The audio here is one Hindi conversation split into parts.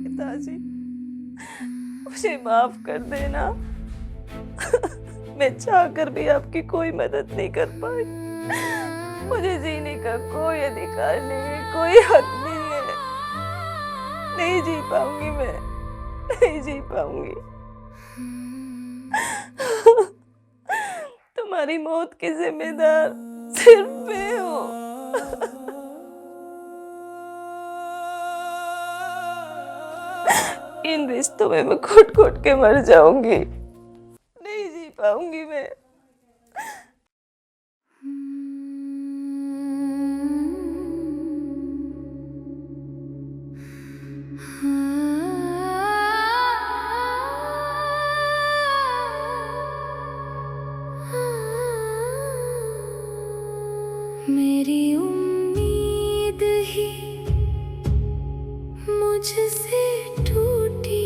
पिताजी, मुझे माफ कर देना। मैं चाहकर भी आपकी कोई मदद नहीं कर पाई। मुझे जीने का कोई अधिकार नहीं है, कोई हक नहीं है। नहीं जी पाऊंगी मैं, नहीं जी पाऊंगी। तुम्हारी मौत की जिम्मेदार सिर्फ मैं हूँ। इन रिश्तों में मैं घुट घुट के मर जाऊंगी, नहीं जी पाऊंगी मैं। मेरी उम्मीद ही मुझसे टूटी,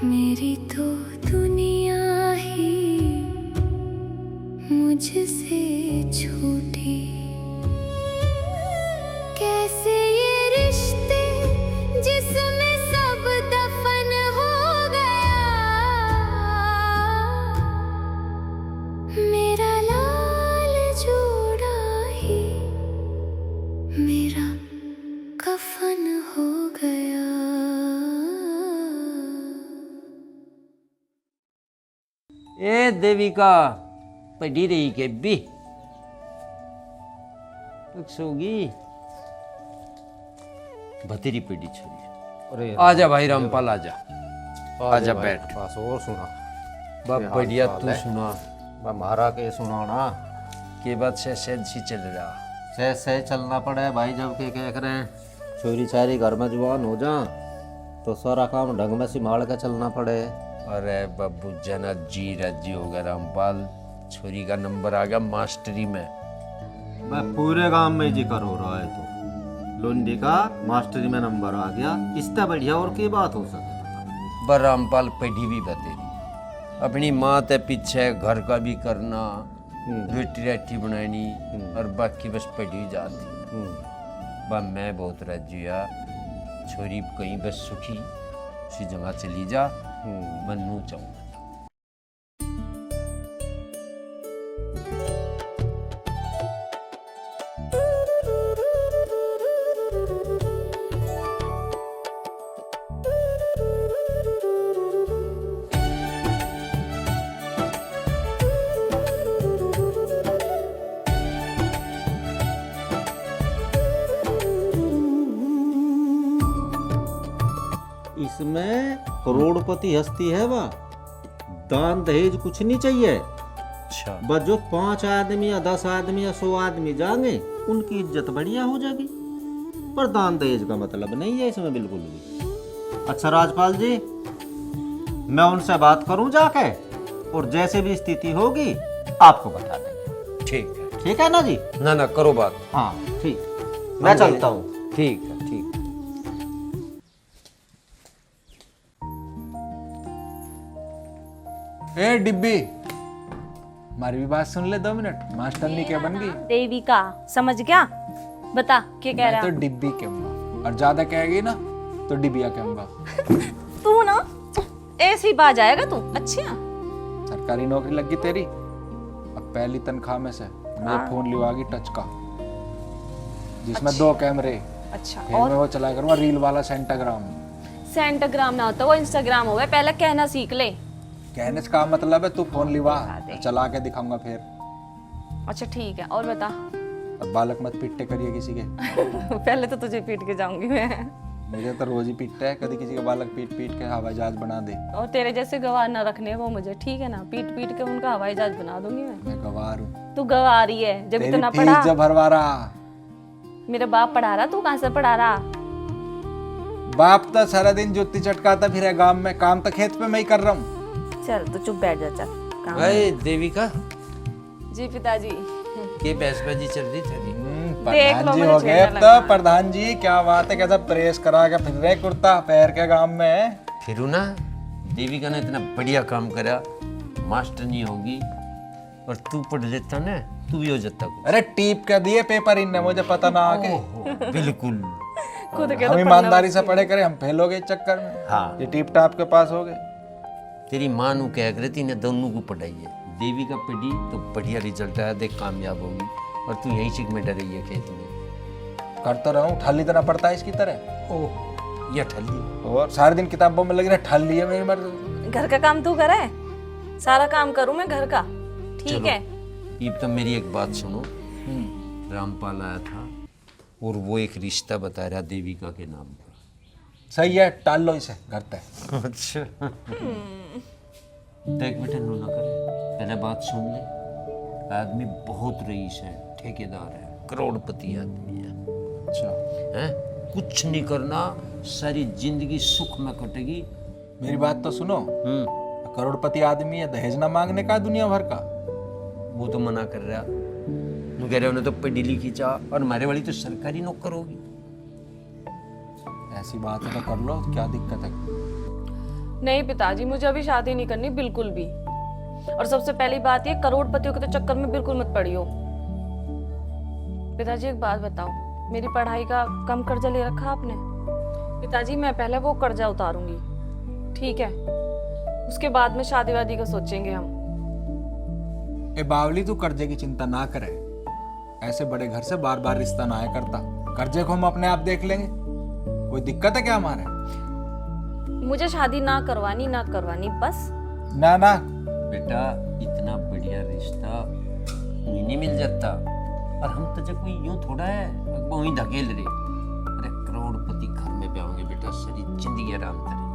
मेरी तो दुनिया ही मुझसे छूटी। कैसे ये रिश्ते जिसमें सब दफन हो गया, मेरा लाल जोड़ा ही मेरा कफन हो गया। ए देविका पढ़ी रही के भी सोगी भतेरी पेड़ी छोरी। अरे आजा भाई रामपाल आजा, आजा बैठ। बस और सुना बाप क्या बढ़िया हाल तू है? सुना महारा के सुनाना के बाद से सहज सी चल रहा। सह चलना पड़े भाई, जब के क्या करें छोरी छारी घर में जवान हो जा तो सारा काम ढंग में संभाल के चलना पड़े। अरे बाबू जना जी राजी हो गया रामपाल, छोरी का नंबर आ गया मास्टरी में। मैं पूरे गांव में जिक्र हो रहा है तो लोंडी का मास्टरी में नंबर आ गया, इससे बढ़िया और की बात हो सके। पर रामपाल पढ़ी भी बतेरी, अपनी माँ ते पीछे घर का भी करना, रोटी राटी बनानी और बाकी बस पढ़ी जाती। बा मैं बहुत राजी हुआ, छोरी कहीं बस सुखी उसी जगह चली जा, मनू चाहूँ। इसमें करोड़पति हस्ती है वह, दान दहेज कुछ नहीं चाहिए। अच्छा बस जो 5 आदमी या 10 आदमी या 100 आदमी जाएंगे उनकी इज्जत बढ़िया हो जाएगी, पर दान दहेज का मतलब नहीं है इसमें बिल्कुल भी। अच्छा राजपाल जी, मैं उनसे बात करूं जाके, और जैसे भी स्थिति होगी आपको बता देंगे। ठीक है ना जी? ना करो बात। हाँ ठीक, मैं चलता हूँ। ठीक है ठीक। ए डिब्बी, हमारी भी बात सुन ले 2 मिनट। मास्टरनी क्या बन गई? देविका, समझ गया? बता क्या कह मैं रहा तो डिब्बी कहूंगा, और ज्यादा कहेगी ना तो डिबिया कहूंगा। तू ना ऐसे ही बाज आएगा तू। अच्छा सरकारी नौकरी लग गई तेरी, अब पहली तनख्वाह में से मुझे फोन लिवागी टच का, जिसमें 2 कैमरे। अच्छा, फिर मैं वो चलाया करूंगा रील वाला सेंटाग्राम। सेंटाग्राम ना होता, वो इंस्टाग्राम हो गया। पहले कहना सीख ले। कहने से का मतलब है, तू फोन लिवा, चला के दिखाऊंगा फिर। अच्छा ठीक है, और बता। अब बालक मत पिट्टे करिए किसी के। पहले तो तुझे पीट के जाऊंगी मैं। मुझे तो रोज ही पीटता है, कभी किसी का बालक पीट पीट के हवाई जहाज बना दे। और तेरे जैसे गवार ना रखने वो मुझे, ठीक है ना? पीट पीट के उनका हवाई जहाज बना दूंगी मैं गवार हूँ। तू गवारी है जब तेरी इतना फीस पढ़ा। जब भरवा रहा। मेरा बाप पढ़ा रहा, तू कहाँ से पढ़ा रहा? बाप तो सारा दिन जुत्ती चटकाता फिर गांव में, काम तो खेत पे मैं ही कर रहा हूँ। चल तू चुप बैठ जा, चल काम। अरे देविका, जी पिताजी। के बहसबाजी चल रही तेरी? देख प्रधान लो जी मुझे हो गए छेड़ने अब लगा। तो। प्रधान जी क्या बात है, कैसा प्रेस करा के फिर रहे कुर्ता पैर के गांव में। फिर ना देविका ने इतना बढ़िया काम करा, मास्टर नहीं होगी और तू पढ़ लेता ना, तू भी हो जाता कुछ। अरे टीप के दिए पेपर इनने, मुझे पता ना आके। ओहो, बिल्कुल। खुद के हम ईमानदारी से पढ़े करे, हम फेल हो गए इस चक्कर में। हाँ। ये टीप टाप के पास हो गए। तेरी माँ नु कह रही थी ने दोनों को पढ़ाई है। देविका पढ़ी तो बढ़िया रिजल्ट आया, देख कामयाब होगी। और तू यहीं सीख में डर रही है खेत में। कर तो रहा हूँ, ठल्ली तो ना पड़ता है इसकी तरह। ओह, ये ठल्ली। और सारे दिन किताबों में लगी रहे, ठल्ली है मेरी मर्द। घर का काम तू करे, सारा काम करूं मैं घर का, ठीक चलो, है? ये तो मेरी एक बात सुनो। रामपाल आया था और वो एक रिश्ता बता रहा देविका के नाम पर। सही है, टाल लो इसे घर तक। अच्छा। देख बेटा, नो ना करे, पहले बात सुन ले। आदमी बहुत रईस है, ठेकेदार है, करोड़पति आदमी है। अच्छा, हैं? कुछ नहीं करना, सारी जिंदगी सुख में कटेगी। मेरी बात तो सुनो। करोड़पति आदमी है, दहेज ना मांगने का दुनिया भर का। वो तो मना कर रहा, वो कह रहे उन्हें तो पढ़ी लिखी चाह, और हमारे वाली तो सरकारी नौकर होगी। ऐसी बात है तो कर लो, क्या दिक्कत है? नहीं पिताजी, मुझे अभी शादी नहीं करनी बिल्कुल भी। और सबसे पहली बात ये, करोड़पतियों के तो चक्कर में बिल्कुल मत पड़ियो। पिताजी एक बात बताओ, मेरी पढ़ाई का कम कर्जा ले रखा आपने? पिताजी मैं पहले वो कर्जा उतारूंगी, ठीक है? उसके बाद में शादी वादी का सोचेंगे हम। ए बावली, तू कर्जे की चिंता ना करे। ऐसे बड़े घर से बार बार रिश्ता ना आया करता। कर्जे को हम अपने आप देख लेंगे। कोई दिक्कत है क्या हमारे? मुझे शादी ना करवानी बस। ना ना, बेटा इतना बढ़िया रिश्ता नहीं मिल जाता। और हम तो जब कोई यूं थोड़ा है, वहीं धकेल रहे। अरे करोड़पति घर में ब्याहोगे बेटा, सारी जिंदगी आराम करेंगे।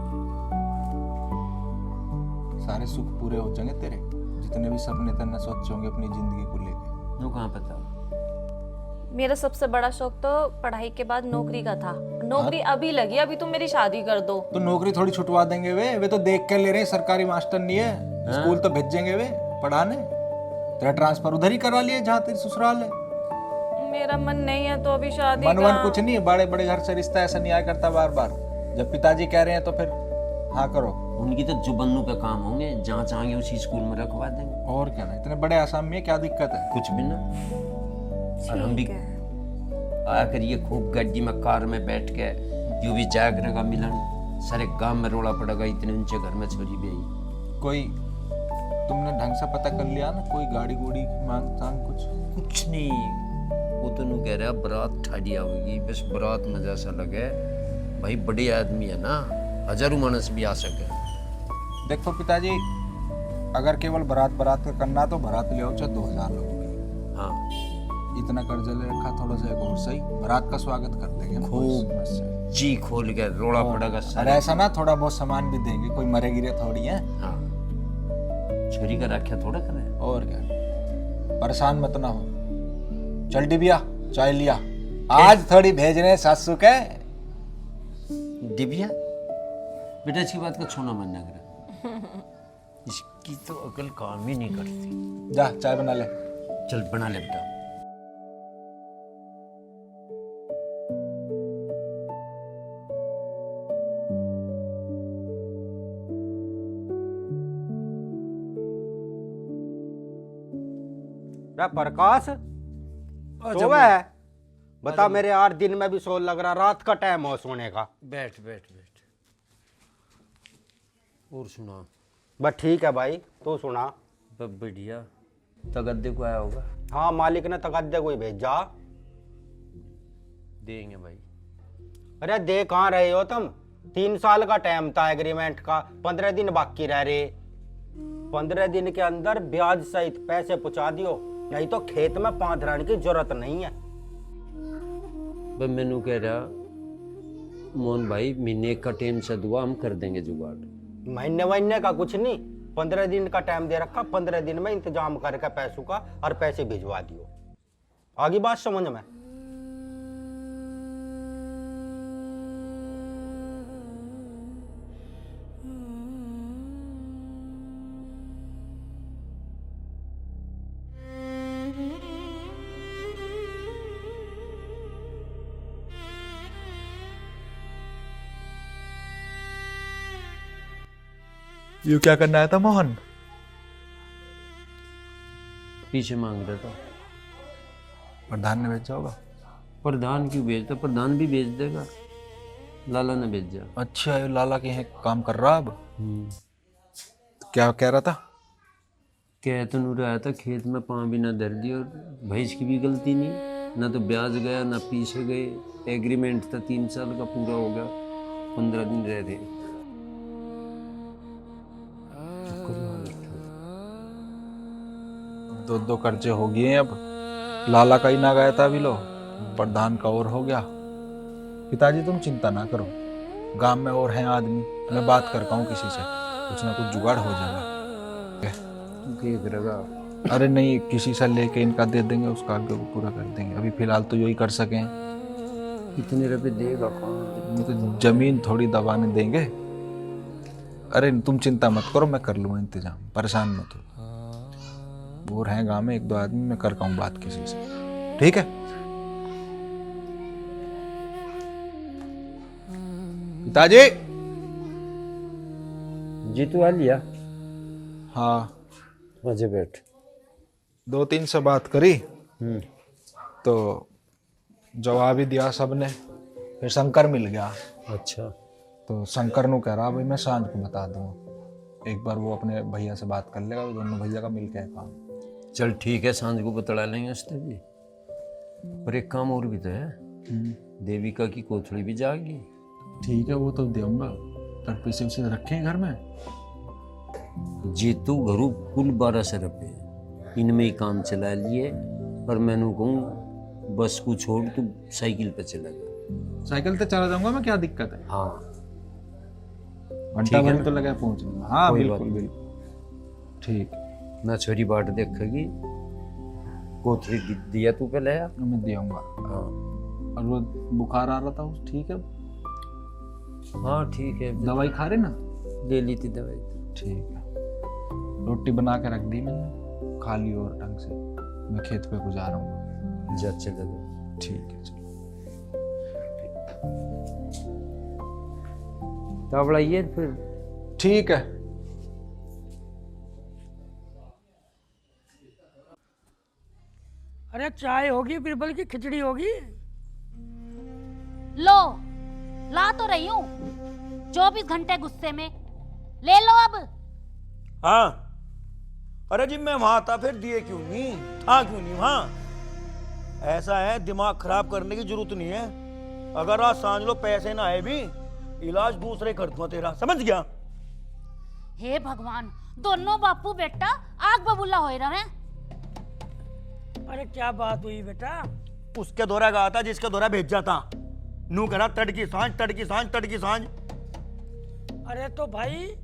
सारे सुख पूरे हो जाएंगे तेरे, जितने भी सपने तेने सोचे होंगे अपनी जिंदगी को लेके। वो कहाँ पता। मेरा सबसे बड़ा शौक तो पढ़ाई के बाद नौकरी का था। नौकरी अभी लगी, अभी तुम मेरी शादी कर दो। तो नौकरी थोड़ी छुटवा देंगे वे तो देख के ले रहे हैं, सरकारी मास्टर नहीं है। स्कूल तो भेजेंगे वे पढ़ाने। तेरा ट्रांसफर उधर ही करा लिया जहाँ तेरी ससुराल है। मेरा मन नहीं है तो अभी शादी मन का। कुछ नहीं है, बड़े बड़े घर से रिश्ता ऐसा नहीं आया करता बार बार। जब पिताजी कह रहे हैं तो फिर हाँ करो। उनकी तो जुबन्नू पे काम होंगे, जहाँ चाहेंगे उसी स्कूल में रखवा देंगे। और क्या ना, इतने बड़े आसाम में क्या दिक्कत है? कुछ भी ना। और हम भी आया करिए खूब गड्डी में, कार में बैठ के, यूं भी जागरेगा मिलन, सारे गांव में रोड़ा पड़ेगा, इतने ऊंचे घर में छोरी भी आई। कोई तुमने ढंग से पता कर लिया ना, कोई गाड़ी गुड़ी की मांग तांग कुछ नहीं। वो तो नू कह रहा बारात ठाडिया होगी, बस बारात में जैसा लगे। भाई बड़े आदमी है ना, हजारों मानस भी आ सके। देखो पिताजी, अगर केवल बारात बारात का करना तो बारात ले आओ, चाहे 2000 लोगों की। हाँ, इतना कर्जा ले रखा, थोड़ा सा एक और सही, बारात का स्वागत कर देंगे ना, कोई खूब समस्या नहीं। जी खोल के रोड़ा पड़ेगा और सारे। ऐसा ना, थोड़ा बहुत सामान भी देंगे, कोई मरे गिरे थोड़ी है। हाँ, छोरी का राख्या थोड़ा करे। और क्या, परेशान मत ना हो। चल डिबिया, चाय लिया, आज थोड़ी भेज रहे हैं सासू के। डिबिया बेटा, इसकी बात का छोना मन ना करे। इसकी तो अकल काम ही नहीं करती। जा चाय बना ले। चल बना ले बेटा। प्रकाश सोवे है? बता, मेरे 8 दिन में भी सो लग रहा, रात का टाइम हो सोने का। बैठ बैठ बैठ। और सुना। बस ठीक है भाई, तू सुना। बस बढ़िया। तगद्दे को आया होगा। हाँ, मालिक ने तकद्दे को ही भेजा। देंगे भाई। अरे दे कहाँ रहे हो तुम? 3 साल का टाइम था एग्रीमेंट का, 15 दिन बाकी रह रहे। 15 दिन के अंदर ब्याज सहित पैसे पहुंचा दियो, नहीं तो खेत में पांव धराने की जरूरत नहीं है। बस मैनू कह रहा मोहन भाई महीने का टाइम से दुआ हम कर देंगे जुगाड़। महीने का कुछ नहीं, 15 दिन का टाइम दे रखा, 15 दिन में इंतजाम करके पैसों का और पैसे भिजवा दियो। आगे बात समझ में? ये क्या करना आया था मोहन? पीछे मांग रहा था। प्रधान ने भेजा होगा। प्रधान क्यों भेजता? प्रधान भी भेज देगा, लाला ने भेजा। अच्छा, ये लाला के यहाँ काम कर रहा अब। क्या कह रहा था? कह तो नहीं रहा था, खेत में पाँव भी ना धर दी और भैंस की भी गलती नहीं, ना तो ब्याज गया ना पीछे गए। एग्रीमेंट था 3 साल का, पूरा हो गया, 15 दिन रह रहे। 2 कर्जे हो गए हैं अब। लाला का ही ना गया था अभी लो, प्रधान का और हो गया। पिताजी तुम चिंता ना करो, गांव में और हैं आदमी, मैं बात करता हूँ किसी से, कुछ ना कुछ जुगाड़ हो जाएगा। अरे नहीं, किसी से लेके इनका दे देंगे, उसका आगे वो पूरा कर देंगे। अभी फिलहाल तो यही कर सकें। कितने रुपए देगा कौन? नहीं तो जमीन थोड़ी दबाने देंगे। अरे तुम चिंता मत करो, मैं कर लूँगा इंतजाम, परेशान मत हो। और हैं गांव में 1-2 आदमी, मैं करता हूँ बात किसी से, ठीक है? पिताजी जीतू आ लिया? हाँ, मजे बैठ। 2-3 से बात करी तो जवाब ही दिया सबने। फिर शंकर मिल गया। अच्छा, तो शंकर नु कह रहा भाई मैं सांझ को बता दूंगा, एक बार वो अपने भैया से बात कर लेगा, वो दोनों भैया का मिल के है काम। चल ठीक है, सांझ को बतला लेंगे उससे भी। पर एक काम और भी तो है, देविका की कोथड़ी भी जाएगी। ठीक है, वो तो दूंगा, पर पैसे उसे रखे हैं घर में। जीतू घरू कुल 1200 रुपये, इनमें ही काम चला लिए। पर मैंने कहूँ बस को छोड़ तू साइकिल पे चला जा। साइकिल पे चला जाऊंगा मैं, क्या दिक्कत है? हाँ घंटा भर तो लगा पहुंचूंगा। हाँ कोई बिल्कुल बात बिल्कुल ठीक। ना छोरी बाट देखेगी, कोथड़ी दिया तू पहले यार। मैं दूंगा। हाँ और वो बुखार आ रहा था, ठीक है? हाँ ठीक है, दवाई खा रहे ना? ले ली थी दवाई। ठीक है, रोटी बना के रख दी मैंने, खा ली और ढंग से। मैं खेत पे गुजार रहा हूँ। जा चला जा। ठीक है, चलो। तावड़ा ये फिर ठीक है। अरे चाय होगी बिरबल की खिचड़ी होगी? लो, ला तो रही हूँ। 24 घंटे गुस्से में, ले लो अब। हाँ, अरे जी मैं वहां था, फिर दिए क्यों नहीं? था क्यों नहीं वहां? ऐसा है, दिमाग खराब करने की जरूरत नहीं है। अगर आज सांझ लो पैसे ना आए भी, इलाज दूसरे कर दूंगा तेरा, समझ गया? हे भगवान, दोनों बापू बेटा आग बबूला हो रहे। अरे क्या बात हुई बेटा? उसके दौरा गया था जिसके दौरा भेजा था। नू करा तड़की सांझ, तड़की सांझ, तड़की सांझ। अरे तो भाई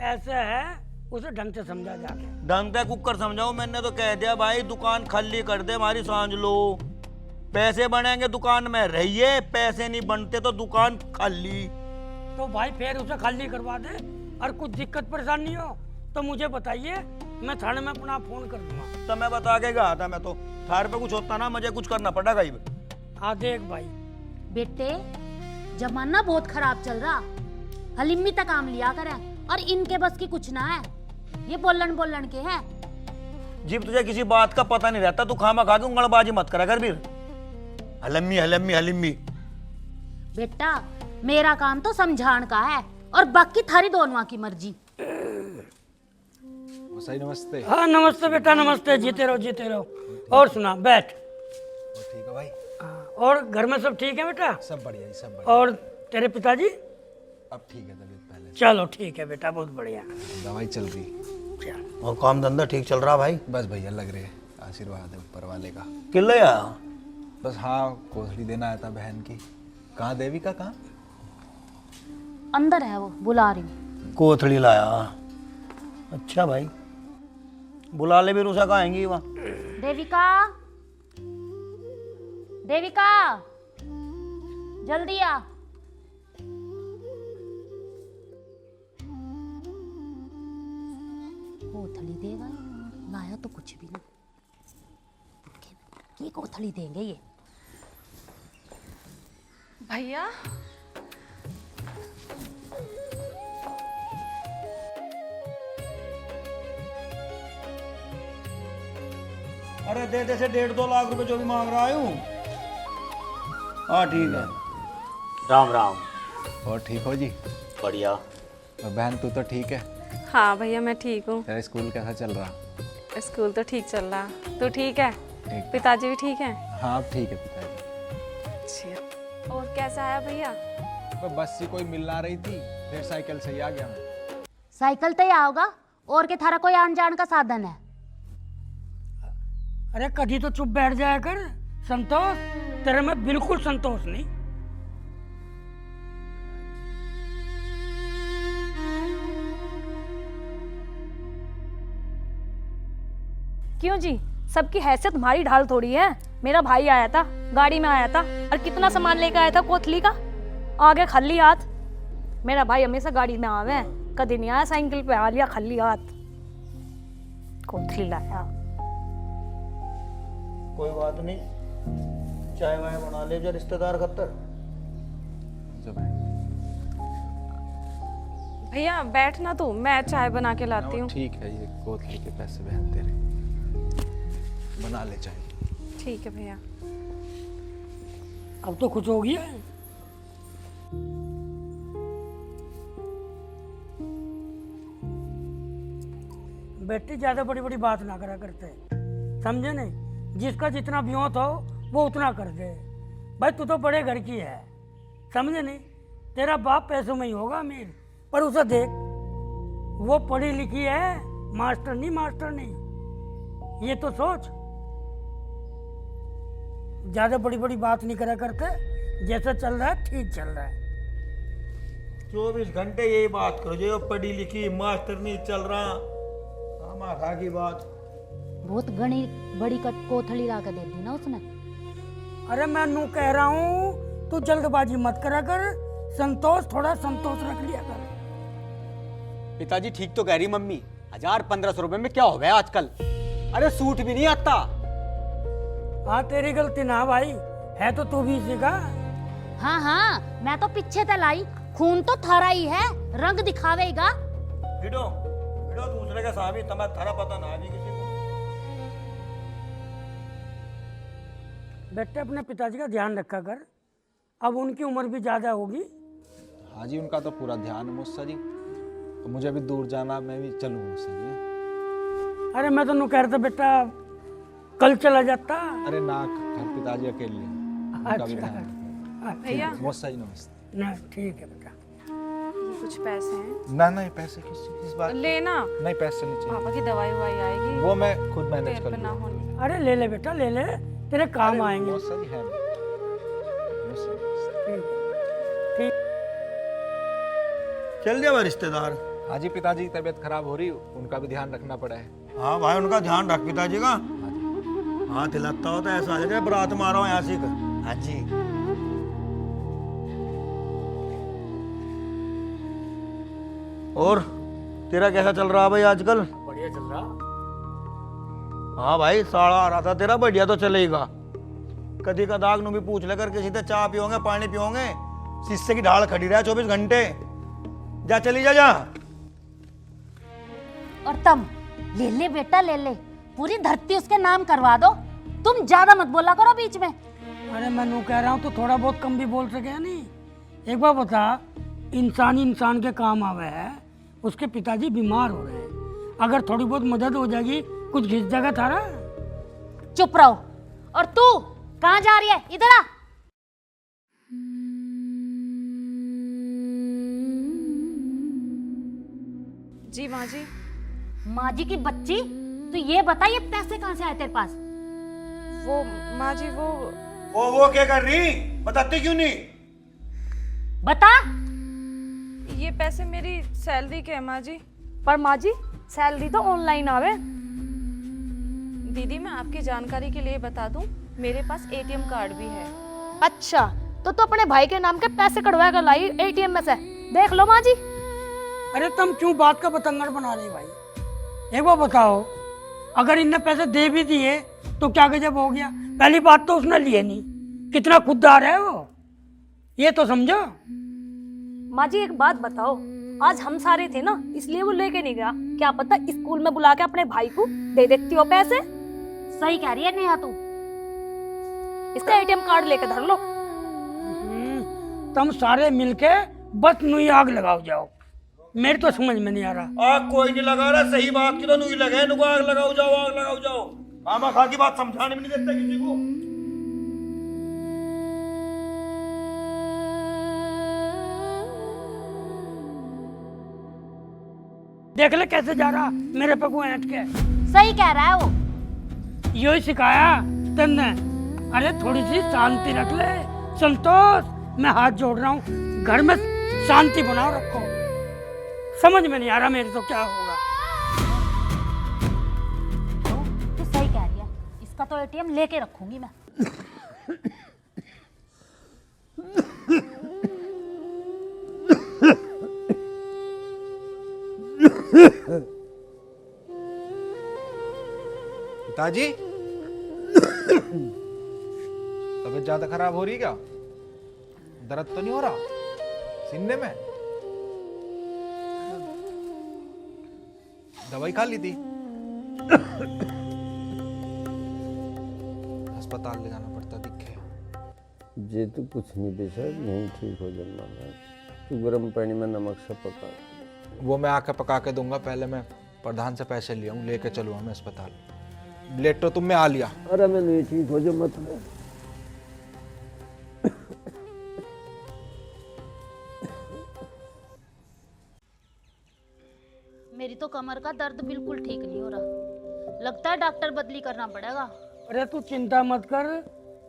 ऐसे है, उसे ढंग से समझा जाके। ढंग से कुकर समझाओ, मैंने तो कह दिया भाई दुकान खाली कर दे, हमारी सांझ लो। पैसे बनेंगे दुकान में रहिए, पैसे नहीं बनते तो दुकान खाली। तो भाई फिर उसे खाली करवा दे, और कुछ दिक्कत परेशानी हो तो मुझे बताइए, मैं थाने में अपना फोन कर दूंगा। तो मैं बता के गया था, मैं तो थार पे कुछ होता ना मुझे कुछ करना पड़ेगा ही। हाँ देख भाई, बेटे जमाना बहुत खराब चल रहा, हलिम्मी तक काम लिया करें, और इनके बस की कुछ ना है, ये बोलन बोलन के हैं। जीव तुझे किसी बात का पता नहीं रहता, तू खामा खा के उंगलबाजी मत करा कर फिर। हलम्मी हलम्मी हलिम्मी। बेटा मेरा काम तो समझान का है, और बाकी थारी दोनों की मर्जी। सही, नमस्ते। हाँ नमस्ते बेटा, नमस्ते। जीते रहो जीते रहो। और सुना, बैठ। ठीक है भाई। और घर में सब ठीक है बेटा? सब बढ़िया ही, सब बढ़िया। और तेरे पिताजी? अब ठीक है तबीयत पहले। चलो ठीक है बेटा, बहुत बढ़िया। दवाई चल रही। और काम धंधा ठीक चल रहा भाई? बस भैया लग रहे, आशीर्वाद है ऊपर वाले का। किले या बस हाँ, कोथड़ी देना आया था बहन की। कहाँ देवी का? कहाँ? अंदर है वो, बुला रही हूँ। कोथड़ी लाया। अच्छा भाई, बुला ले भी रूसा का आएंगी वहाँ। देविका, देविका, जल्दी आ। कोथली देगा ये? लाया तो कुछ भी नहीं। ये कोथली देंगे ये। भैया अरे दे दे से 1.5-2 लाख रुपए जो भी मांग रहा हूँ। हाँ ठीक है। राम राम। और ठीक हो जी? बढ़िया। और बहन तू तो ठीक है? हाँ भैया मैं ठीक हूँ। तेरा स्कूल कैसा चल रहा? स्कूल तो ठीक चल रहा। तू ठीक है? ठीक। पिताजी भी ठीक है? हाँ अब ठीक है पिताजी। अच्छा। और कैसा आया भैया? तो बस से कोई मिलना रही थी, फिर साइकिल से ही आ गया मैं। साइकिल तो ही आओगा और के थारा कोई आन जान का साधन है? अरे कभी तो चुप बैठ जाया कर संतोष, तेरे में बिल्कुल संतोष नहीं। क्यों जी, सबकी हैसियत तुम्हारी ढाल थोड़ी है। मेरा भाई आया था, गाड़ी में आया था और कितना सामान लेकर आया था कोथली का, आगे खाली हाथ। मेरा भाई हमेशा गाड़ी में आवे, कभी नहीं आया साइकिल पे आ लिया खाली हाथ, कोथली लाया। कोई बात नहीं, चाय वाय बना ले जो रिश्तेदार खत्तर। जब है। भैया बैठना तू, मैं चाय बना के लाती हूँ। ठीक है, ये कोथली के पैसे बहन तेरे, बना ले चाय। ठीक है भैया। अब तो खुश हो गया। बेटी ज्यादा बड़ी बड़ी बात ना करा करते, समझे नहीं? जिसका जितना ब्योत हो वो उतना कर दे। भाई तू तो बड़े घर की है, समझे नहीं? तेरा बाप पैसों में ही होगा अमीर, पर उसे देख, वो पढ़ी लिखी है, मास्टर नहीं। ये तो सोच। ज्यादा बड़ी बड़ी बात नहीं करा करते, जैसा चल रहा है ठीक चल रहा है। 24 घंटे यही बात करो, जो पढ़ी लिखी मास्टर नहीं चल रहा, हमारा की बात। बहुत घनी बड़ी कोथली ला कर दे दी ना उसने। अरे मैं नू कह रहा हूँ, तू जल्दबाजी मत करा कर, संतोष थोड़ा संतोष रख लिया कर। पिताजी ठीक तो कह रही मम्मी, 1000-1500 रुपए में क्या हो गया आजकल? अरे सूट भी नहीं आता। हाँ तेरी गलती ना भाई, है तो तू भी इसी का। हाँ हाँ, मैं तो पीछे तलाई, खून तो थारा ही है, रंग दिखावेगा। भिड़ो भिड़ो दूसरे के सामने, तुम्हें थारा पता ना भी किसी को। बेटे अपने पिताजी का ध्यान रखा कर, अब उनकी उम्र भी ज्यादा होगी। हाँ जी, उनका तो पूरा ध्यान है मुझसे जी। तो मुझे भी दूर जाना, मैं भी चलूँ मुझसे जी। अरे मैं तो नू कह रहा था बेटा कल चला जाता। अरे ना, घर पिताजी अकेले हैं, उनका भी ध्यान रखना। भैया मुझसे जी नमस्ते। ना ठीक है बेटा। ये कुछ पैसे हैं, ना नहीं, पैसे किस बात? लेना। नहीं पैसे नहीं चाहिए, पापा की दवाई ववाई आएगी, वो मैं खुद मैनेज पैर कर पे ना लूँगा। होने। अरे ले ले बेटा, ले ले, तेरे काम आएंगे। मुझसे ही है, मुझसे नमस्ते। ठीक। चल दिया भाई रिश्तेदार। हाँ जी, पिताजी की तबीयत खराब हो रही, उनका भी ध्यान रखना पड़ा है। हाँ भाई, उनका ध्यान रख पिताजी का। हाँ हिलाता होता है ऐसा, जैसे बरात मारा हो यहाँ से। हाँ जी। और तेरा कैसा चल रहा भाई आजकल? बढ़िया चल रहा। हाँ भाई, साड़ा आ रहा था तेरा, बढ़िया तो चलेगा। कदी कदाग नु भी पूछ लेकर किसी से चाय पियोगे, पानी पियोगे, शीशे की ढाल खड़ी रहा 24 घंटे। जा चली जा। और तम ले ले बेटा, ले ले, पूरी धरती उसके नाम करवा दो। तुम ज्यादा मत बोला करो बीच में। अरे मैं नू कह रहा हूँ तो थोड़ा बहुत कम भी बोल सके नहीं। एक बार बता, इंसान के काम आवे है, उसके पिताजी बीमार हो रहे हैं, अगर थोड़ी बहुत मदद हो जाएगी, कुछ घिस जाएगा थारा। चुप रहो। और तू कहाँ जा रही है? इधर आ। जी माँ जी। माँ जी की बच्ची, तू ये बता ये पैसे कहाँ से आए तेरे पास? वो माँ जी वो क्या कर रही, बताती क्यों नहीं? बता। ये पैसे मेरी सैलरी के हैं माँ जी। पर माँ जी सैलरी तो ऑनलाइन आवे। दीदी मैं आपकी जानकारी के लिए बता दूं, मेरे पास एटीएम कार्ड भी है। अच्छा तो अपने भाई के नाम के पैसे कटवा कर लाई एटीएम में से, देख लो माँ जी। अरे तुम क्यों बात का बतंगड़ बना रहे भाई? एक बार बताओ, अगर इनने पैसे दे भी दिए तो क्या गजब हो गया? पहली बात तो उसने लिए नहीं, कितना खुददार है वो, ये तो समझो। माँ जी एक बात बताओ, आज हम सारे थे ना इसलिए वो लेके नहीं गया, क्या पता स्कूल में बुला के अपने भाई को दे देती हो पैसे। सही कह रही है नेहा तू। इसका एटीएम कार्ड लेके धर लो। तुम सारे मिलके बस नुई आग लगाओ जाओ, मेरे तो समझ में नहीं आ रहा। आग कोई नहीं लगा रहा, सही बात की तो नहीं लगे, नुको आग लगाओ जाओ, आग लगाओ जाओ। खामा खा की बात समझाने में नहीं देते किसी को। देख ले कैसे जा रहा मेरे पे को ऐंठ के। सही कह रहा है वो। यो ही सिखाया तुमने। अरे थोड़ी सी शांति रख ले संतोष, मैं हाथ जोड़ रहा हूँ, घर में शांति बनाओ रखो। समझ में नहीं आ रहा मेरे तो क्या होगा। तू सही कह रही है, इसका तो एटीएम लेके रखूंगी मैं। पिताजी तबीयत ज्यादा खराब हो रही क्या? दर्द तो नहीं हो रहा सीने में? दवाई खा ली थी? अस्पताल ले जाना पड़ता दिखे। जे तो कुछ नहीं बेचा, नहीं ठीक हो जाना है। तू गर्म पानी में नमक से पका। वो मैं आके पका के दूंगा, पहले मैं प्रधान से पैसे लिया हूँ, लेके चलूँ मैं अस्पताल। ब्लेड तो तुमने आ लिया। अरे मैं नहीं ठीक हो जाऊँ मत ले। मेरी तो कमर का दर्द बिल्कुल ठीक नहीं हो रहा, लगता है डॉक्टर बदली करना पड़ेगा। अरे तू चिंता मत कर,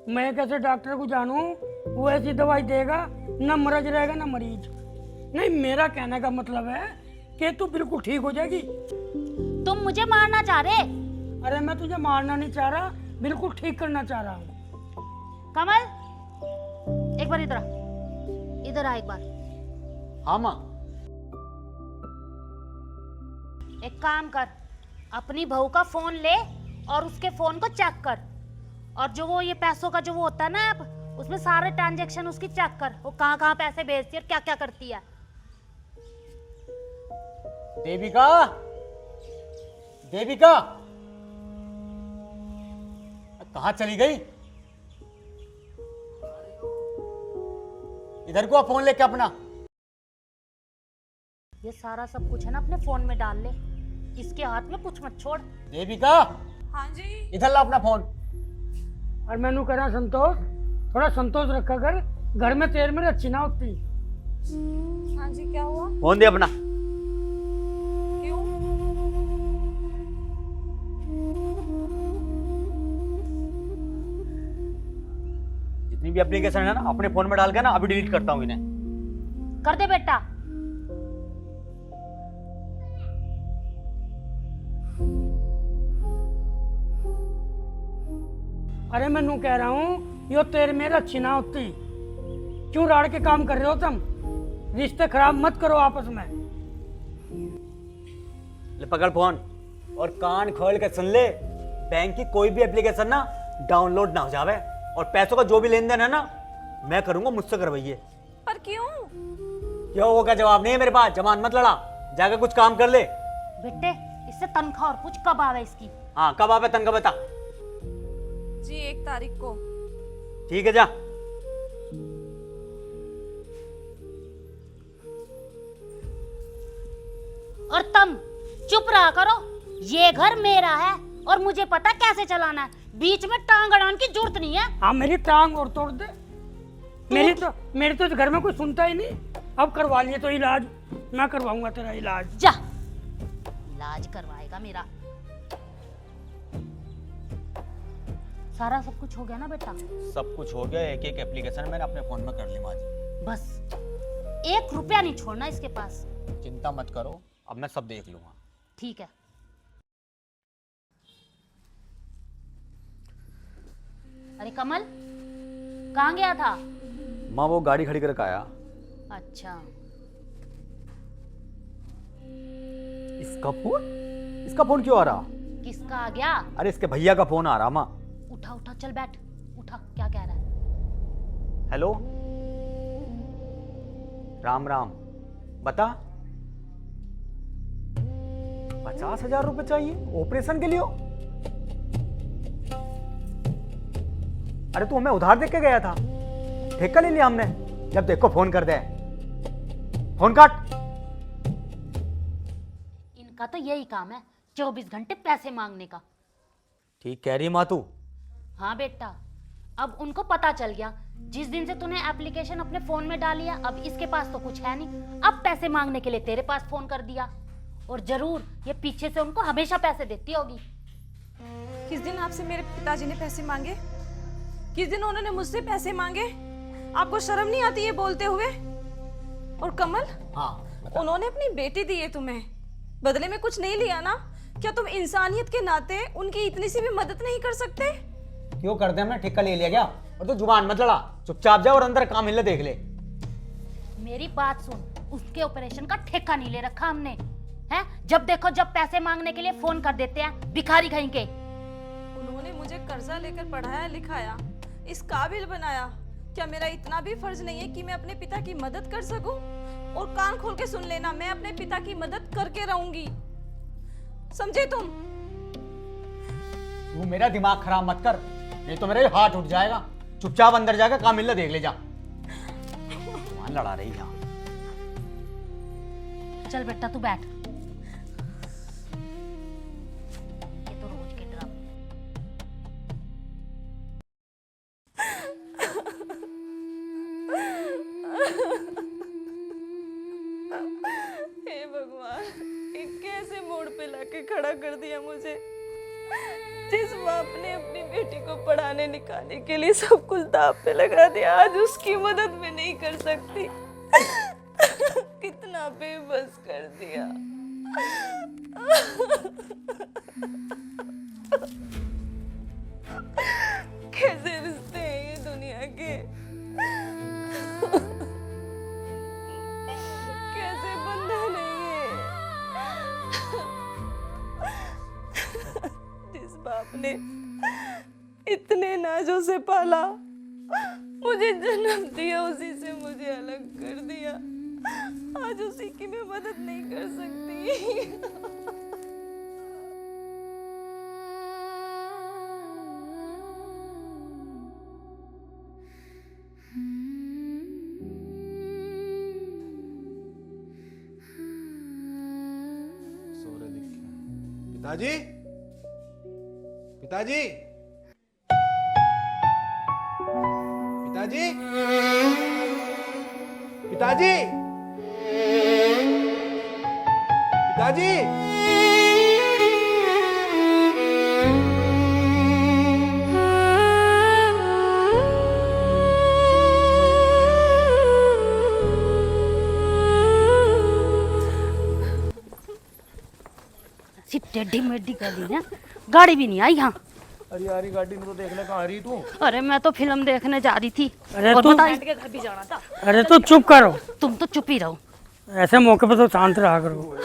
मैं कैसे डॉक्टर को जानूं? वो ऐसी दवाई देगा ना मरीज रहेगा ना मरीज। नहीं, मेरा कहने का मतलब है कि तू बिल्कुल ठीक हो जाएगी। तुम मुझे मारना चाह रहे? अरे मैं तुझे मारना नहीं चाह रहा, बिल्कुल ठीक करना चाह रहा हूँ। कमल एक बार इधर आ, इधर आ एक बार। हाँ माँ। एक काम कर, अपनी बहू का फोन ले और उसके फोन को चेक कर, और जो वो ये पैसों का जो वो होता है ना ऐप, उसमें सारे ट्रांजैक्शन उसकी चेक कर, वो कहाँ कहाँ पैसे भेजती है और क्या क्या करती है। देविका, देविका कहाँ चली गई? इधर को फोन लेके अपना। ये सारा सब कुछ है ना अपने फोन में डाल ले, इसके हाथ में कुछ मत छोड़। देविका हाँ जी। इधर ला अपना फोन। और मैनू कह रहा संतोष, थोड़ा संतोष रखा कर, घर में तेर में अच्छी ना होती। हाँ जी क्या हुआ? फोन दे अपना। क्यों? जितनी भी एप्लीकेशन है ना अपने फोन में डाल के ना अभी डिलीट करता हूँ इन्हें। कर दे बेटा। अरे मैनू कह रहा हूँ, यो तेर मेरे अच्छी ना होती। क्यों राड़ के काम कर रहे हो तुम? रिश्ते खराब मत करो आपस में। ले पकड़ फोन और कान खोल के सुन ले, बैंक की कोई भी एप्लीकेशन ना डाउनलोड ना हो जावे, और पैसों का जो भी लेन देन है ना मैं करूंगा, मुझसे करवाइए। पर क्यों? क्यों वो का जवाब नहीं है मेरे पास, जमान मत लड़ा, जाकर कुछ काम कर ले। बेटे इससे तनख्वाह और पूछ कब आवे इसकी। हाँ कब आवे तनख्वाह बता। जी 1 तारीख को। ठीक है जा। और तुम चुप रहा करो, ये घर मेरा है और मुझे पता कैसे चलाना है, बीच में टांग अड़ाने की जरूरत नहीं है। हाँ मेरी टांग और तोड़ दे। मेरी तो घर में कोई सुनता ही नहीं। अब करवा लिए तो इलाज, मैं करवाऊंगा तेरा इलाज। जा, इलाज करवाएगा मेरा। सारा सब कुछ हो गया ना बेटा? सब कुछ हो गया, एक एक एप्लीकेशन मैंने अपने फोन में कर ली माँ जी। बस 1 रुपया नहीं छोड़ना इसके पास। चिंता मत करो, अब मैं सब देख लूंगा। ठीक है। अरे कमल, कहाँ गया था? माँ वो गाड़ी खड़ी करके आया। अच्छा, इसका फोन क्यों आ रहा? किसका आ गया? अरे इसके भैया का फोन आ रहा माँ। उठा उठा, चल बैठ, उठा। क्या कह रहा है? हेलो, राम राम, बता। 50,000 रुपए चाहिए ऑपरेशन के लिए? अरे तू हमें उधार देके गया था, ठेका ले लिया हमने। जब देखो फोन कर दे, फोन काट। इनका तो यही काम है, 24 घंटे पैसे मांगने का। ठीक कह रही है माँ तू। हाँ बेटा, अब उनको पता चल गया जिस दिन से तूने एप्लीकेशन अपने फोन में डाली है, अब इसके पास तो कुछ है नहीं, अब पैसे मांगने के लिए तेरे पास फोन कर दिया। और जरूर ये पीछे से उनको हमेशा पैसे देती होगी। किस दिन आपसे मेरे पिताजी ने पैसे मांगे? किस दिन उन्होंने मुझसे पैसे मांगे? आपको शर्म नहीं आती ये बोलते हुए? और कमल, हाँ, उन्होंने अपनी बेटी दी है तुम्हें, बदले में कुछ नहीं लिया ना? क्या तुम इंसानियत के नाते उनकी इतनी सी भी मदद नहीं कर सकते? क्यों कर दे, हमने ठेका ले लिया क्या? और तू जुबान मत लड़ा, चुपचाप जा और अंदर काम मिलने देख ले। मेरी बात सुन, उसके ऑपरेशन का ठेका नहीं ले रखा हमने, हैं? जब देखो जब पैसे मांगने के लिए फोन कर देते हैं, भिखारी कहीं के। उन्होंने मुझे कर्जा लेकर पढ़ाया लिखाया, इस काबिल बनाया। क्या मेरा इतना भी फर्ज नहीं है कि मैं अपने पिता की मदद कर सकूं? और कान खोल के सुन लेना, मैं अपने पिता की मदद करके रहूंगी, समझे तुम? तू मेरा दिमाग खराब मत कर, नहीं तो मेरा हाथ उठ जाएगा। चुपचाप अंदर जाकर काम मिलने देख ले जा। जुबान लड़ा रही है। चल बेटा तू बैठ। ये तो रोज के ड्रामे। हे भगवान, ये कैसे मोड़ पे लाके खड़ा कर दिया मुझे। जिस बाप ने अपनी बेटी को पढ़ाने लिखाने के लिए सब कुछ दांव पे लगा दिया, आज उसकी मदद भी नहीं कर सकती। कितना बेबस कर दिया। कैसे रिश्ते हैं ये दुनिया के, कैसे बंधन है ये। जिस बाप ने इतने नाजों से पाला, मुझे जन्म दिया, उसी से मुझे अलग कर दिया, आज उसी की मैं मदद नहीं कर सकती। पिताजी, पिताजी, पिताजी, पिताजी, पिताजी। टेढ़ी मेढ़ी गली है, गाड़ी भी नहीं आई यहाँ। अरे यार, गाड़ी में तो देख ले, कहाँ रही तू? अरे मैं तो फिल्म देखने जा रही थी। अरे और तू बता, के घर भी जाना था। अरे तो चुप करो, तुम तो चुप ही रहो। ऐसे मौके पर तो शांत रहा करो।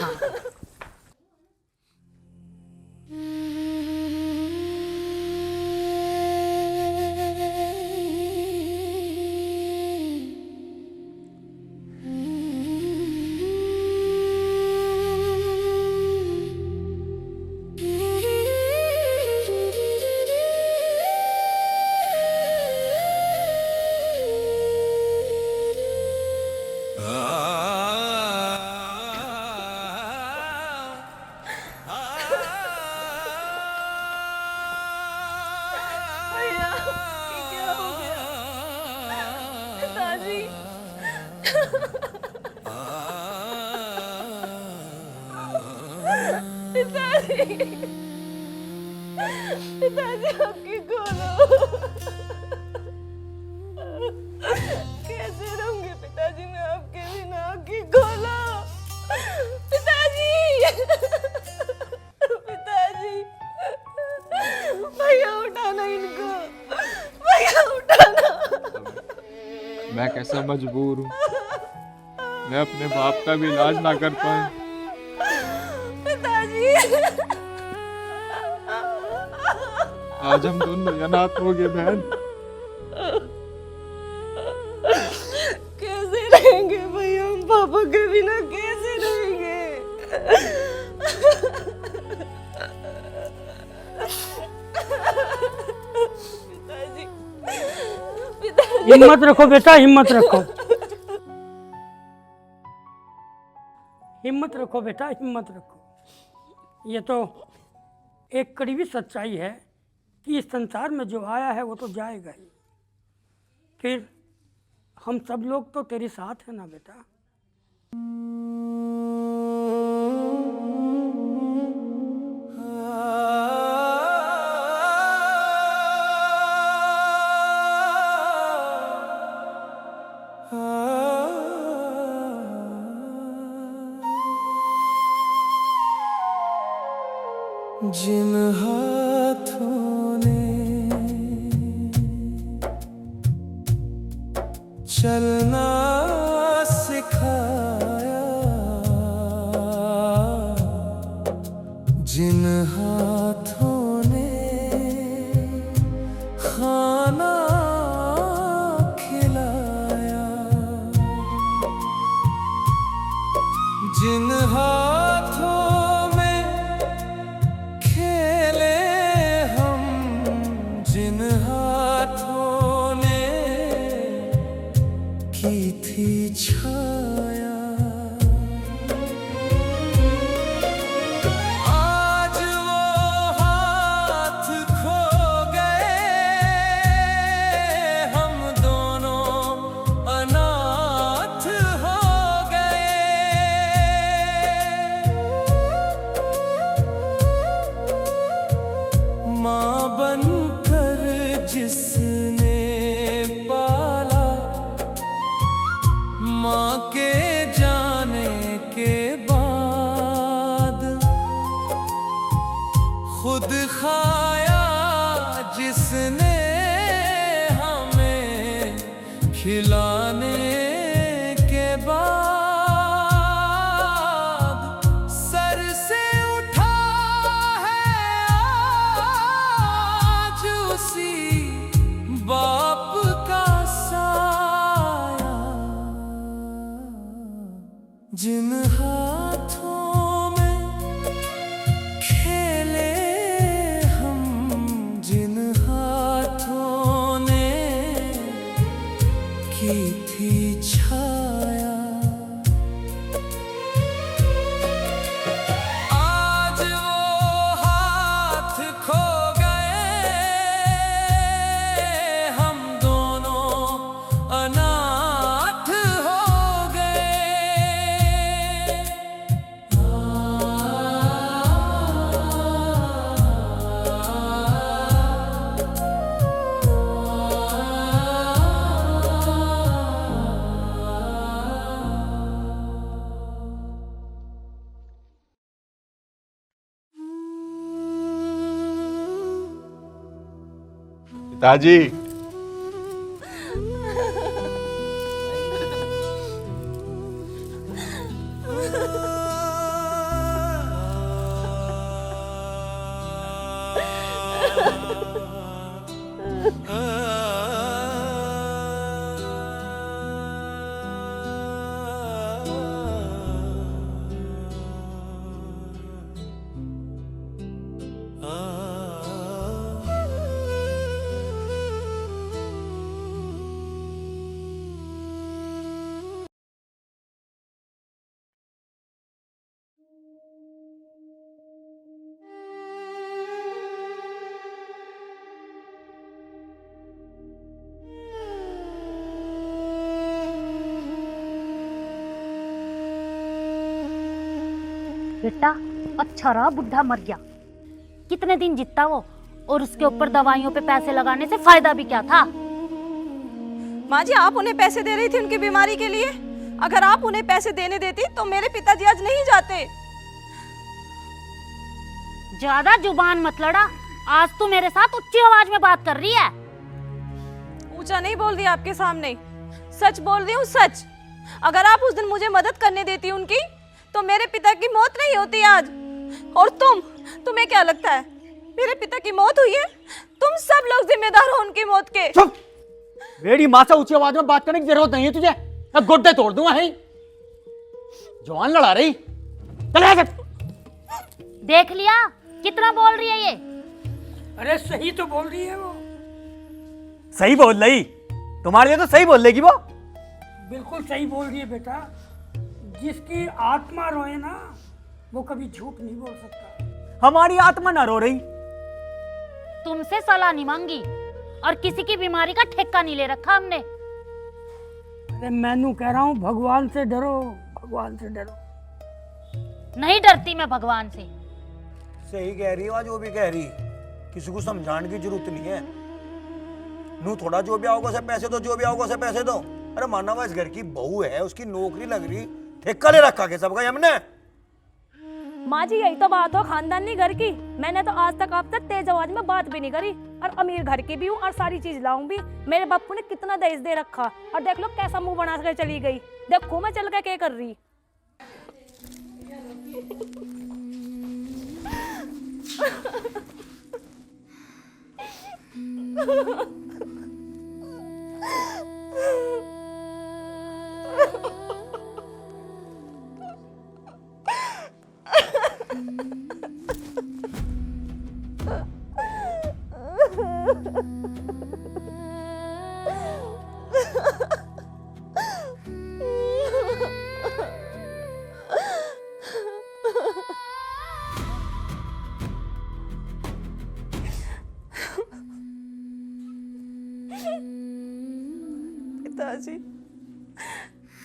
भैया, ये क्या हो गया? पिताजी, पिताजी, पिताजी आपकी खोलो। कैसे रहूंगी पिताजी मैं आपके बिना? खिड़की खोलो। पिताजी, पिताजी, भैया उठाना इनको, भैया उठाना। मैं कैसा मजबूर हूँ, मैं अपने बाप का भी इलाज ना कर पाऊँ। पिताजी, आज हम दोनों अनाथ हो गए बहन। कैसे रहेंगे भैया हम पापा के बिना, कैसे रहेंगे? पिताजी, पिताजी, हिम्मत रखो बेटा, हिम्मत रखो, हिम्मत रखो बेटा, हिम्मत रखो। ये तो एक कड़वी सच्चाई है कि इस संसार में जो आया है वो तो जाएगा ही। फिर हम सब लोग तो तेरे साथ हैं ना बेटा। जिन हाथों ने चलना सिखाया, जिन हाथों ने खाना खिलाया, जिन हाथों की थी छाया, आज वो हाथ खो गए, हम दोनों अनाथ हो गए। माँ बनकर जिसने पाला, माँ के जाने के बाद खुद खाया जिसने हमें खिलाने के बाद, सर से उठा है आज उसी बाप का साया, जिन हाथों में खेले हम, जिन हाथों ने की थी छाया, आज वो हाथ खो गए, हम दोनों अनाथ हो गए। पिताजी, बेटा अच्छा रहा बुढ़ा मर गया, कितने दिन जीता वो, और उसके ऊपर दवाइयों पे पैसे लगाने से फायदा भी क्या था। माँ जी, आप उन्हें पैसे दे रही थी उनकी बीमारी के लिए, अगर आप उन्हें पैसे देने देती तो मेरे पिताजी आज नहीं जाते। ज्यादा जुबान मत लड़ा। आज तू मेरे साथ ऊंची आवाज में बात कर रही है। ऊंचा नहीं बोल रही आपके सामने, सच बोल रही हूँ, सच। अगर आप उस दिन मुझे मदद करने देती उनकी तो मेरे पिता की मौत नहीं होती आज। और तुम्हें क्या लगता है मेरे पिता की मौत हुई है? तुम सब लोग जिम्मेदार हो उनकी मौत के। चुप! मेरी माँ से ऊंची आवाज में बात करने की जरूरत नहीं है तुझे। मैं गुड्डे तोड़ दूंगा। है जवान लड़ा रही। चल यहाँ से। देख लिया कितना बोल रही है ये। अरे सही तो बोल रही है वो, सही बोल रही। तुम्हारे लिए तो सही बोल लेगी वो। बिल्कुल सही बोल रही है बेटा। जिसकी आत्मा रोए ना वो कभी झूठ नहीं बोल सकता। हमारी आत्मा ना रो रही। तुमसे सलाह नहीं मांगी और किसी की बीमारी का ठेका नहीं ले रखा हमने। अरे मैनू कह रहा हूँ भगवान से डरो, भगवान से डरो। नहीं डरती मैं भगवान से। सही कह रही है जो भी कह रही। किसी को समझाने की जरूरत नहीं है। नू थोड़ा जो भी आओगे उसे पैसे दो, जो भी आओगे उसे पैसे दो। अरे माना हुआ इस घर की बहू है, उसकी नौकरी लग रही, ठेका ले रखा के सबका हमने। माँ जी यही तो बात हो खानदानी घर की। मैंने तो आज तक आपसे तेज आवाज में बात भी नहीं करी और अमीर घर की भी हूँ और सारी चीज लाऊं भी। मेरे बापू ने कितना दहेज दे रखा और देख लो कैसा मुंह बना कर चली गई। देखो मैं चल के क्या कर रही। पिताजी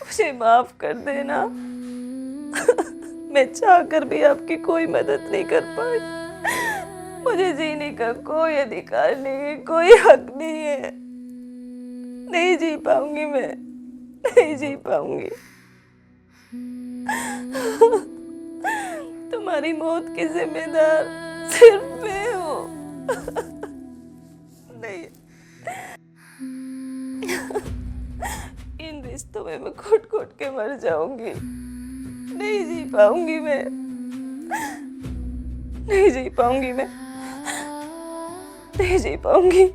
मुझे माफ कर देना। मैं चाहकर भी आपकी कोई मदद नहीं कर पाई। मुझे जीने का कोई अधिकार नहीं है, कोई हक नहीं है। नहीं जी पाऊंगी मैं, नहीं जी पाऊंगी। तुम्हारी मौत की जिम्मेदार सिर्फ मैं हूँ। नहीं, इन रिश्तों में मैं घुट घुट के मर जाऊंगी। नहीं जी पाऊंगी मैं, नहीं जी पाऊंगी मैं, नहीं जी पाऊंगी।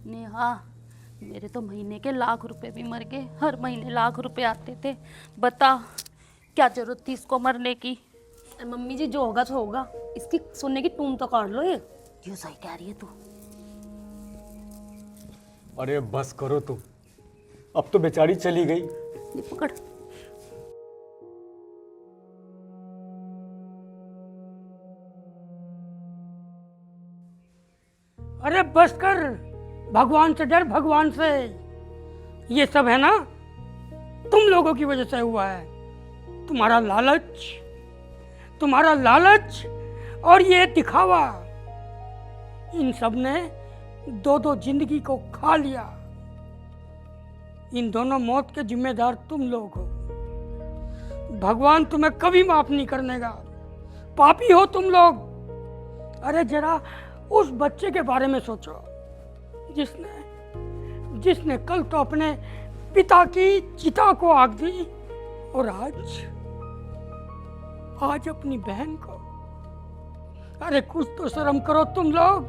नेहा, मेरे तो महीने के लाख रुपए भी मर गए। हर महीने लाख रुपए आते थे। बता क्या जरूरत थी इसको मरने की। मम्मी जी जो होगा तो होगा, इसकी सुनने की टूम तो काट लो। ये सही कह रही है तू। अरे बस करो तुम। अब तो बेचारी चली गई। ये पकड़। अरे बस कर, भगवान से डर, भगवान से। ये सब है ना तुम लोगों की वजह से हुआ है। तुम्हारा लालच और ये दिखावा, इन सब ने दो दो जिंदगी को खा लिया। इन दोनों मौत के जिम्मेदार तुम लोग हो। भगवान तुम्हें कभी माफ नहीं करने का। पापी हो तुम लोग। अरे जरा उस बच्चे के बारे में सोचो जिसने कल तो अपने पिता की चिता को आग दी और आज अपनी बहन को। अरे कुछ तो शर्म करो तुम लोग।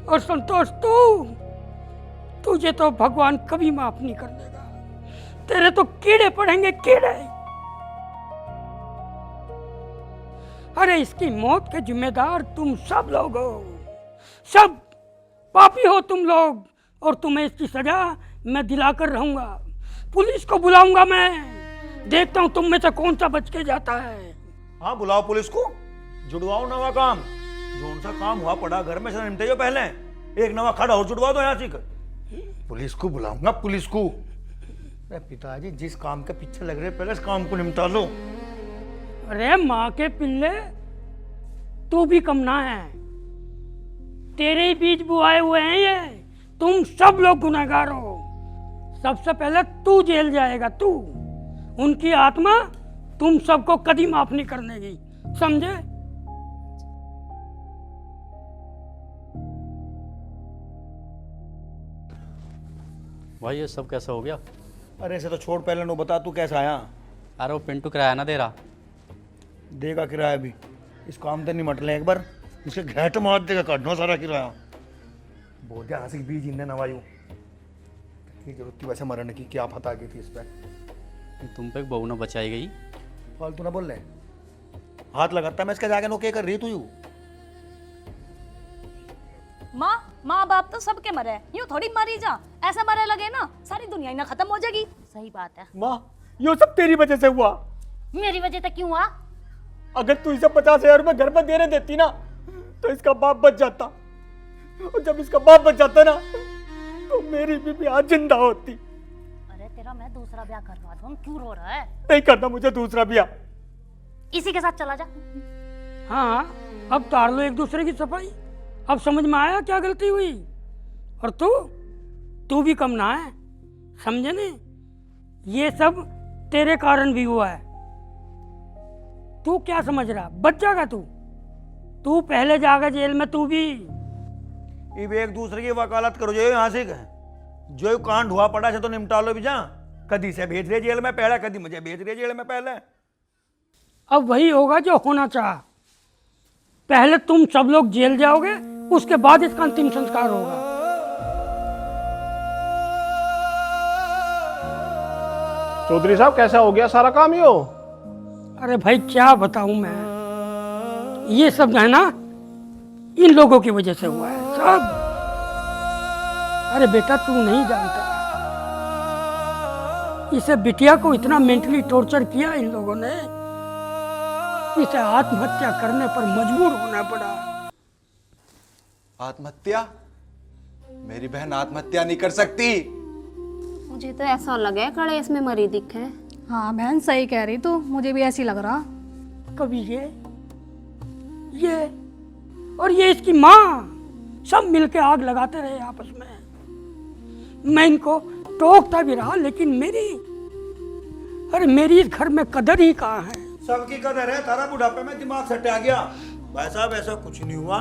और संतोष तुझे तो भगवान कभी माफ नहीं कर देगा। तेरे तो कीड़े पड़ेंगे, कीड़े। अरे इसकी मौत के जिम्मेदार तुम सब लोग हो। सब पापी हो तुम लोग। और तुम्हें इसकी सजा मैं दिलाकर रहूंगा। पुलिस को बुलाऊंगा मैं। देखता हूं तुम में से कौन सा बच के जाता है। हाँ बुलाओ पुलिस को। जुड़वाओ नवा काम। जोन सा काम हुआ पड़ा घर में से निपटे जो पहले, एक नवा खड़ा और जुड़वा दो यहाँ से। पुलिस को बुलाऊंगा, पुलिस को। अरे पिताजी, जिस काम के पीछे लग रहे पहले इस काम को निपटा लो। अरे माँ के पिल्ले, तू भी कम ना है। तेरे ही बीज बुआए हुए हैं ये। तुम सब लोग गुनहगार हो। सबसे पहले तू जेल जाएगा, तू। उनकी आत्मा तुम सबको कभी माफ नहीं करने की, समझे? भाई ये सब कैसा हो गया? अरे ऐसे तो छोड़, पहले नो बता तू कैसा आया। अरे वो पिंटू किराया ना दे रहा। देगा किराया भी, इस काम से निमट ले एक बार। इसके घेट मार देगा, काटना सारा किराया। बहुत ज्यादा से बीज इन्हें नवायू की जरूरत थी वैसे मरने की, क्या पता की थी इस पर। तुम पे बहू न बचाई गई। फालतू ना बोल रहे, हाथ लगाता मैं इसका जाके नो क्या कर रही तू यू। माँ बाप तो सबके मरे, यूं थोड़ी मरी जा। ऐसे मरे लगे ना सारी दुनिया ही ना खत्म हो जाएगी। सही बात है। माँ ये सब तेरी वजह से हुआ। मेरी वजह से क्यों हुआ? अगर तू इसे 50,000 रुपए घर में देने देती ना तो इसका बाप बच जाता, और जब इसका बाप बच जाता ना तो मेरी बीबी आज जिंदा होती। अरे तेरा मैं दूसरा ब्याह करवा दूं, क्यों रो रहा है? नहीं करना मुझे दूसरा ब्याह। इसी के साथ चला जा। हाँ, अब तार लो एक दूसरे की सफाई। अब समझ में आया क्या गलती हुई। और तू भी कम ना है, समझे ने? ये सब तेरे कारण भी हुआ है। तू क्या समझ रहा, बच जाएगा तू पहले जाएगा जेल में, तू भी। अब एक दूसरे की वकालत करो, जो यहाँ से जो कांड हुआ पड़ा से तो निपटा लो भी जा। कदी से भेज रहे जेल में पहले, कदी मुझे भेज रहे जेल में पहले। अब वही होगा जो होना चाहा। पहले तुम सब लोग जेल जाओगे, उसके बाद इसका अंतिम संस्कार होगा। चौधरी साहब कैसा हो गया सारा काम यो? अरे भाई क्या बताऊं मैं, ये सब है ना इन लोगों की वजह से हुआ है सब। अरे बेटा तू नहीं जानता, इसे बिटिया को इतना मेंटली टॉर्चर किया इन लोगों ने, इसे आत्महत्या करने पर मजबूर होना पड़ा। आत्महत्या? मेरी बहन आत्महत्या नहीं कर सकती। मुझे तो ऐसा लगा कड़े इसमें मरी दिखे। हाँ बहन सही कह रही तू, मुझे भी ऐसी लग रहा। कभी ये और ये इसकी माँ सब मिलके आग लगाते रहे आपस में। मैं इनको टोकता भी रहा, लेकिन मेरी इस घर में कदर ही कहाँ है। सबकी कदर है, तारा बुढ़ापे में दिमाग सटा गया। भाई साहब ऐसा कुछ नहीं हुआ,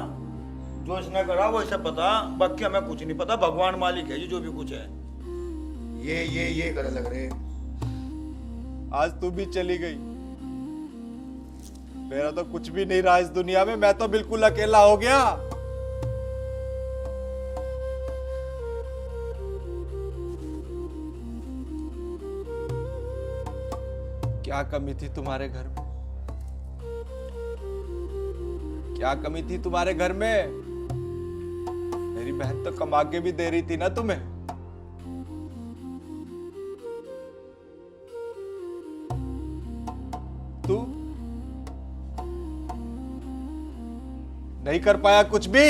जो इसने करा वो इसे पता, बाकी हमें कुछ नहीं पता। भगवान मालिक है जो भी कुछ है। ये करे लग रहे। आज तू भी चली गई, मेरा तो कुछ भी नहीं रहा इस दुनिया में। मैं तो बिल्कुल अकेला हो गया। क्या कमी थी तुम्हारे घर में? क्या कमी थी तुम्हारे घर में? मेरी बहन तो कमा के भी दे रही थी ना तुम्हें। तू नहीं कर पाया कुछ भी।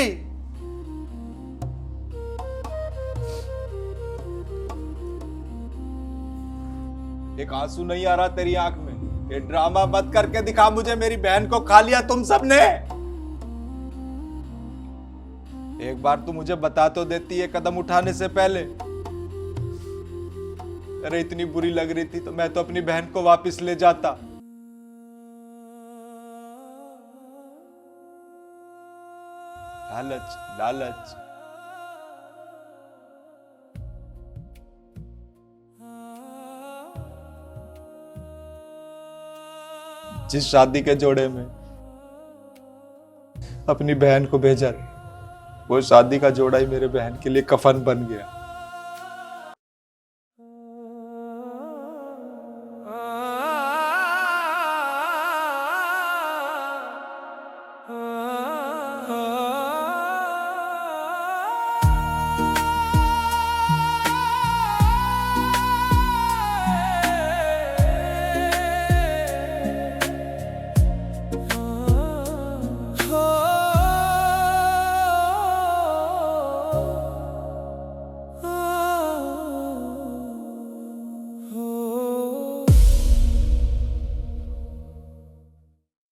एक आंसू नहीं आ रहा तेरी आंख में। ये ड्रामा मत करके दिखा मुझे, मेरी बहन को खा लिया तुम सबने। एक बार तू मुझे बता तो देती है कदम उठाने से पहले। अरे इतनी बुरी लग रही थी तो मैं तो अपनी बहन को वापस ले जाता। लालच लालच। जिस शादी के जोड़े में अपनी बहन को भेजा, वो शादी का जोड़ा ही मेरे बहन के लिए कफन बन गया।